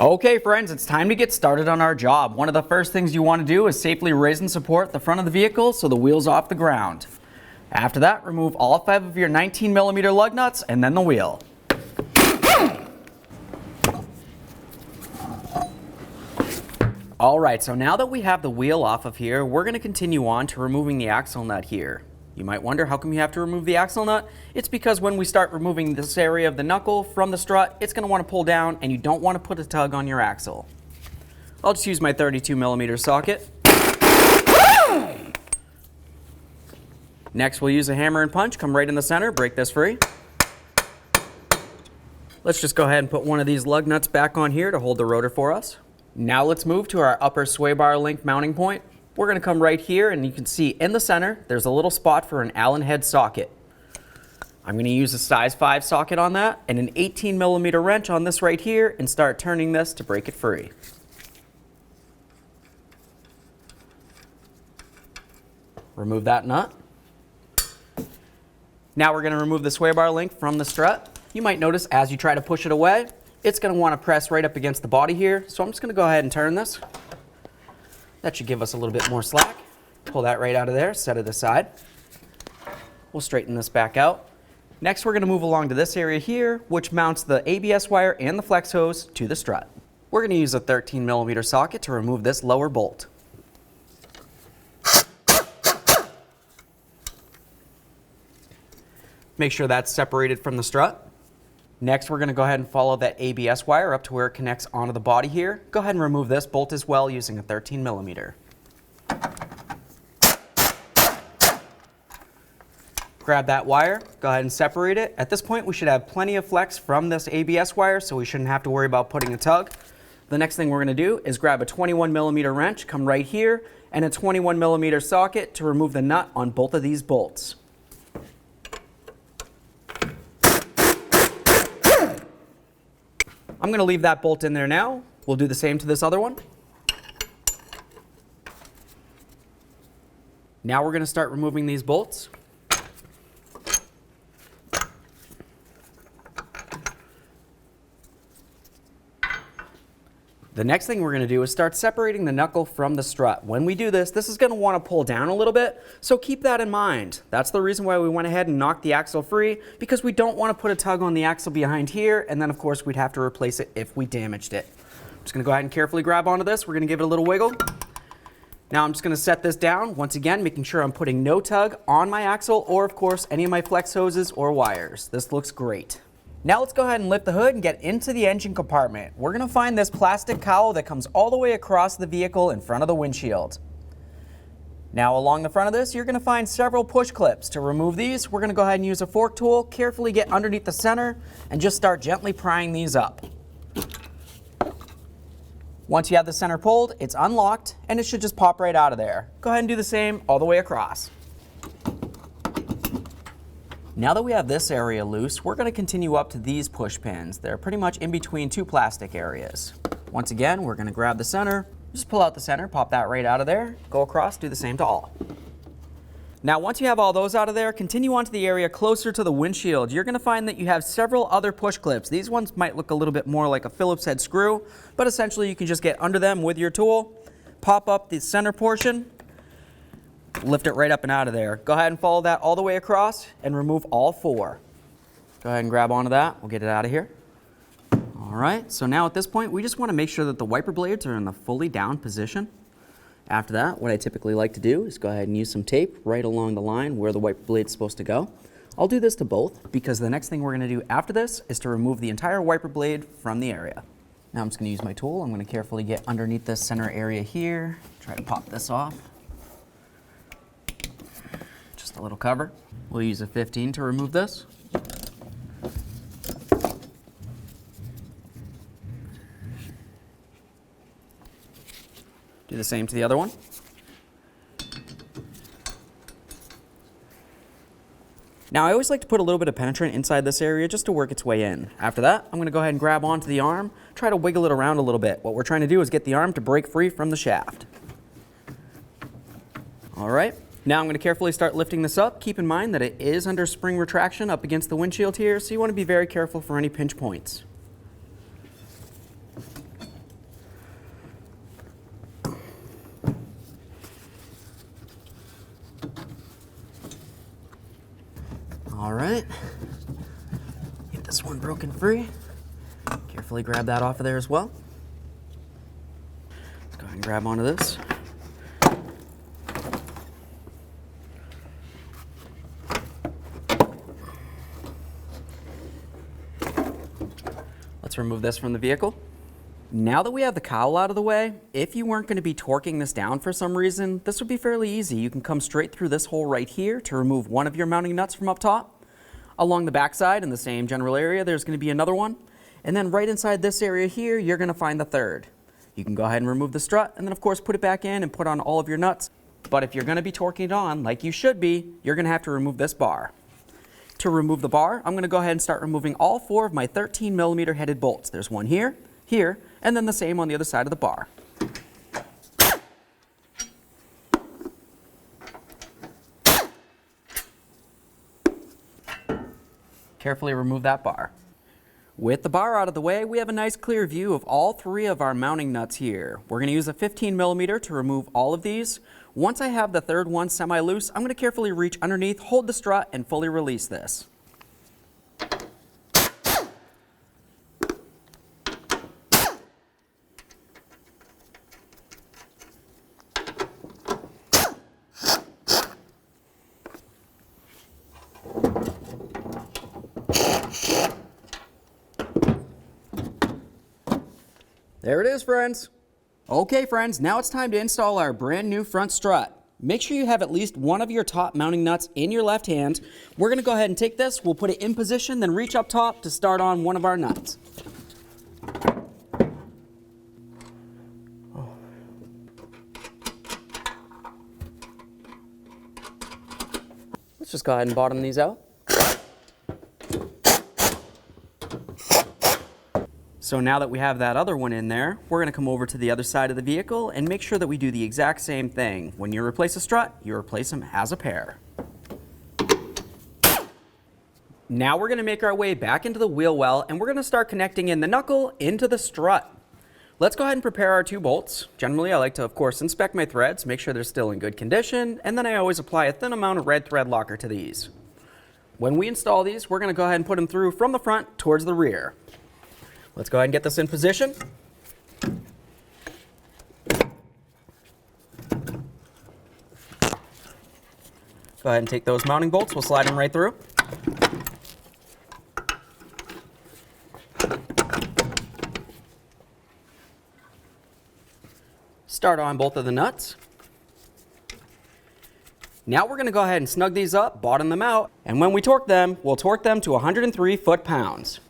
Okay friends, it's time to get started on our job. One of the first things you want to do is safely raise and support the front of the vehicle so the wheel's off the ground. After that, remove all 5 of your 19mm lug nuts and then the wheel. Alright, so now that we have the wheel off of here, we're going to continue on to removing the axle nut here. You might wonder, how come you have to remove the axle nut? It's because when we start removing this area of the knuckle from the strut, it's going to want to pull down and you don't want to put a tug on your axle. I'll just use my 32mm socket. Next we'll use a hammer and punch, come right in the center, break this free. Let's just go ahead and put one of these lug nuts back on here to hold the rotor for us. Now let's move to our upper sway bar link mounting point. We're going to come right here and you can see in the center there's a little spot for an Allen head socket. I'm going to use a size 5 socket on that and an 18mm wrench on this right here and start turning this to break it free. Remove that nut. Now we're going to remove the sway bar link from the strut. You might notice as you try to push it away, it's going to want to press right up against the body here. So I'm just going to go ahead and turn this. That should give us a little bit more slack. Pull that right out of there, set it aside. We'll straighten this back out. Next we're going to move along to this area here, which mounts the ABS wire and the flex hose to the strut. We're going to use a 13mm socket to remove this lower bolt. Make sure that's separated from the strut. Next, we're going to go ahead and follow that ABS wire up to where it connects onto the body here. Go ahead and remove this bolt as well using a 13mm. Grab that wire, go ahead and separate it. At this point, we should have plenty of flex from this ABS wire, so we shouldn't have to worry about putting a tug. The next thing we're going to do is grab a 21mm wrench, come right here, and a 21mm socket to remove the nut on both of these bolts. I'm going to leave that bolt in there now. We'll do the same to this other one. Now we're going to start removing these bolts. The next thing we're going to do is start separating the knuckle from the strut. When we do this, this is going to want to pull down a little bit, so keep that in mind. That's the reason why we went ahead and knocked the axle free, because we don't want to put a tug on the axle behind here, and then of course we'd have to replace it if we damaged it. I'm just going to go ahead and carefully grab onto this. We're going to give it a little wiggle. Now I'm just going to set this down, once again making sure I'm putting no tug on my axle or of course any of my flex hoses or wires. This looks great. Now let's go ahead and lift the hood and get into the engine compartment. We're going to find this plastic cowl that comes all the way across the vehicle in front of the windshield. Now along the front of this, you're going to find several push clips. To remove these, we're going to go ahead and use a fork tool, carefully get underneath the center, and just start gently prying these up. Once you have the center pulled, it's unlocked, and it should just pop right out of there. Go ahead and do the same all the way across. Now that we have this area loose, we're going to continue up to these push pins. They're pretty much in between two plastic areas. Once again, we're going to grab the center, just pull out the center, pop that right out of there, go across, do the same to all. Now once you have all those out of there, continue on to the area closer to the windshield. You're going to find that you have several other push clips. These ones might look a little bit more like a Phillips head screw, but essentially you can just get under them with your tool, pop up the center portion, lift it right up and out of there. Go ahead and follow that all the way across and remove all 4. Go ahead and grab onto that. We'll get it out of here. All right, so now at this point, we just want to make sure that the wiper blades are in the fully down position. After that, what I typically like to do is go ahead and use some tape right along the line where the wiper blade's supposed to go. I'll do this to both because the next thing we're going to do after this is to remove the entire wiper blade from the area. Now I'm just going to use my tool. I'm going to carefully get underneath this center area here, try to pop this off. Just a little cover. We'll use a 15 to remove this. Do the same to the other one. Now I always like to put a little bit of penetrant inside this area just to work its way in. After that, I'm going to go ahead and grab onto the arm, try to wiggle it around a little bit. What we're trying to do is get the arm to break free from the shaft. All right. Now I'm going to carefully start lifting this up. Keep in mind that it is under spring retraction up against the windshield here, so you want to be very careful for any pinch points. All right. Get this one broken free. Carefully grab that off of there as well. Let's go ahead and grab onto this. Let's remove this from the vehicle. Now that we have the cowl out of the way, if you weren't going to be torquing this down for some reason, this would be fairly easy. You can come straight through this hole right here to remove one of your mounting nuts from up top. Along the backside in the same general area, there's going to be another one. And then right inside this area here, you're going to find the third. You can go ahead and remove the strut and then of course put it back in and put on all of your nuts. But if you're going to be torquing it on like you should be, you're going to have to remove this bar. To remove the bar, I'm going to go ahead and start removing all 4 of my 13mm headed bolts. There's one here, here, and then the same on the other side of the bar. Carefully remove that bar. With the bar out of the way, we have a nice clear view of all 3 of our mounting nuts here. We're going to use a 15mm to remove all of these. Once I have the third one semi-loose, I'm going to carefully reach underneath, hold the strut, and fully release this. There it is, friends. Okay, friends, now it's time to install our brand new front strut. Make sure you have at least one of your top mounting nuts in your left hand. We're going to go ahead and take this, we'll put it in position, then reach up top to start on one of our nuts. Let's just go ahead and bottom these out. So now that we have that other one in there, we're going to come over to the other side of the vehicle and make sure that we do the exact same thing. When you replace a strut, you replace them as a pair. Now we're going to make our way back into the wheel well and we're going to start connecting in the knuckle into the strut. Let's go ahead and prepare our 2 bolts. Generally, I like to, of course, inspect my threads, make sure they're still in good condition, and then I always apply a thin amount of red thread locker to these. When we install these, we're going to go ahead and put them through from the front towards the rear. Let's go ahead and get this in position. Go ahead and take those mounting bolts, we'll slide them right through. Start on both of the nuts. Now we're going to go ahead and snug these up, bottom them out, and when we torque them, we'll torque them to 103 foot-pounds.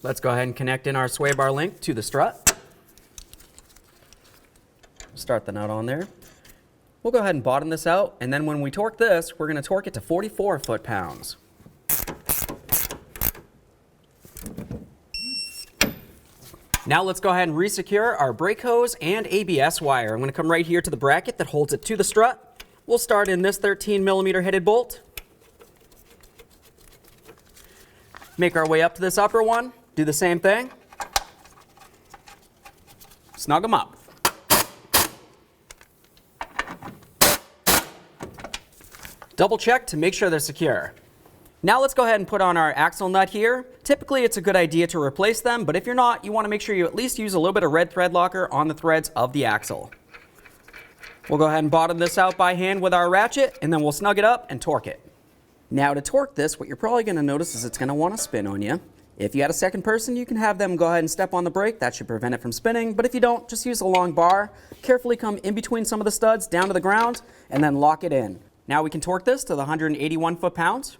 Let's go ahead and connect in our sway bar link to the strut. Start the nut on there. We'll go ahead and bottom this out, and then when we torque this, we're going to torque it to 44 foot-pounds. Now let's go ahead and resecure our brake hose and ABS wire. I'm going to come right here to the bracket that holds it to the strut. We'll start in this 13mm headed bolt. Make our way up to this upper one. Do the same thing. Snug them up. Double check to make sure they're secure. Now let's go ahead and put on our axle nut here. Typically it's a good idea to replace them, but if you're not, you want to make sure you at least use a little bit of red thread locker on the threads of the axle. We'll go ahead and bottom this out by hand with our ratchet, and then we'll snug it up and torque it. Now to torque this, what you're probably going to notice is it's going to want to spin on you. If you had a second person, you can have them go ahead and step on the brake. That should prevent it from spinning. But if you don't, just use a long bar. Carefully come in between some of the studs down to the ground and then lock it in. Now we can torque this to the 181 foot-pounds.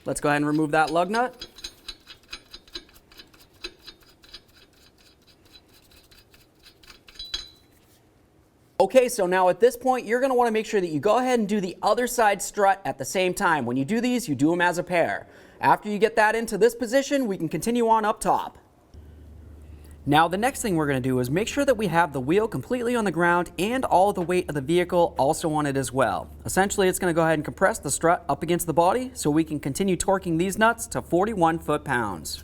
Let's go ahead and remove that lug nut. Okay, so now at this point, you're going to want to make sure that you go ahead and do the other side strut at the same time. When you do these, you do them as a pair. After you get that into this position, we can continue on up top. Now the next thing we're going to do is make sure that we have the wheel completely on the ground and all of the weight of the vehicle also on it as well. Essentially, it's going to go ahead and compress the strut up against the body so we can continue torquing these nuts to 41 foot-pounds.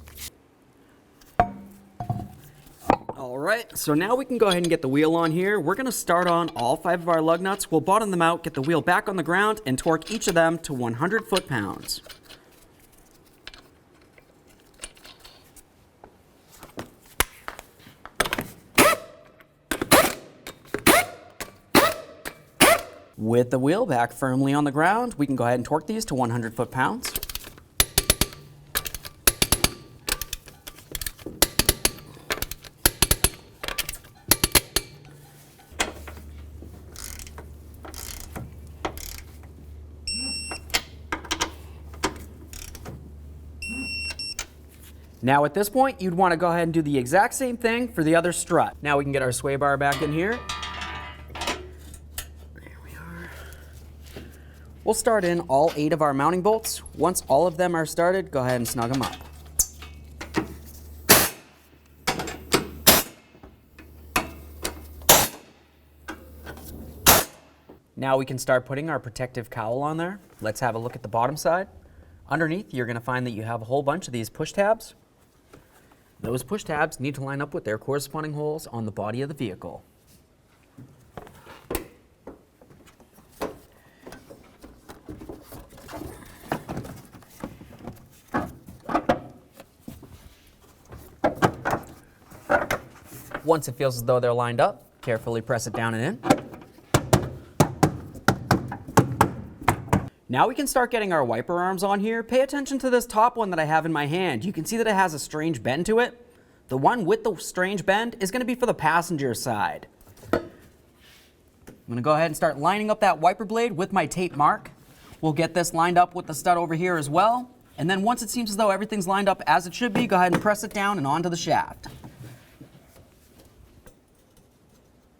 All right, so now we can go ahead and get the wheel on here. We're going to start on all 5 of our lug nuts. We'll bottom them out, get the wheel back on the ground, and torque each of them to 100 foot-pounds. With the wheel back firmly on the ground, we can go ahead and torque these to 100 foot-pounds. Now at this point, you'd want to go ahead and do the exact same thing for the other strut. Now we can get our sway bar back in here. We'll start in all 8 of our mounting bolts. Once all of them are started, go ahead and snug them up. Now we can start putting our protective cowl on there. Let's have a look at the bottom side. Underneath, you're going to find that you have a whole bunch of these push tabs. Those push tabs need to line up with their corresponding holes on the body of the vehicle. Once it feels as though they're lined up, carefully press it down and in. Now we can start getting our wiper arms on here. Pay attention to this top one that I have in my hand. You can see that it has a strange bend to it. The one with the strange bend is going to be for the passenger side. I'm going to go ahead and start lining up that wiper blade with my tape mark. We'll get this lined up with the stud over here as well. And then once it seems as though everything's lined up as it should be, go ahead and press it down and onto the shaft.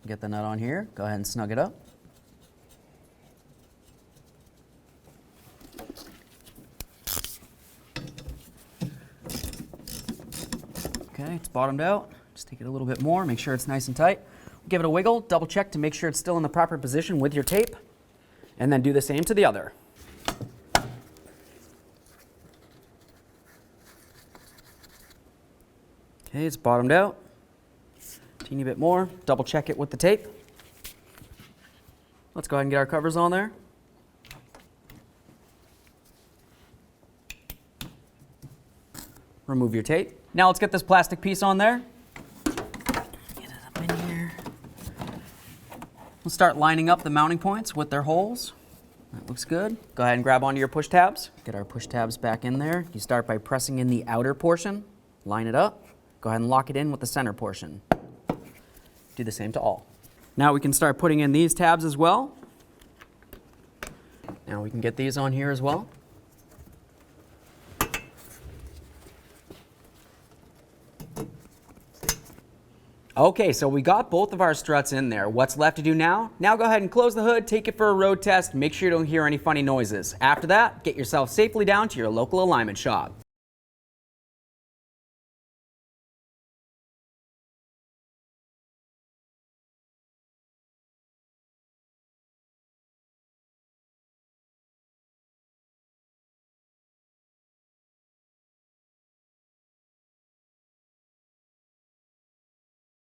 Get the nut on here, go ahead and snug it up. Okay, it's bottomed out. Just take it a little bit more, make sure it's nice and tight. Give it a wiggle, double check to make sure it's still in the proper position with your tape, and then do the same to the other. Okay, it's bottomed out. Teeny bit more, double check it with the tape. Let's go ahead and get our covers on there. Remove your tape. Now let's get this plastic piece on there. Get it up in here. We'll start lining up the mounting points with their holes. That looks good. Go ahead and grab onto your push tabs. Get our push tabs back in there. You start by pressing in the outer portion, line it up. Go ahead and lock it in with the center portion. Do the same to all. Now we can start putting in these tabs as well. Now we can get these on here as well. Okay, so we got both of our struts in there. What's left to do now? Now go ahead and close the hood, take it for a road test, make sure you don't hear any funny noises. After that, get yourself safely down to your local alignment shop.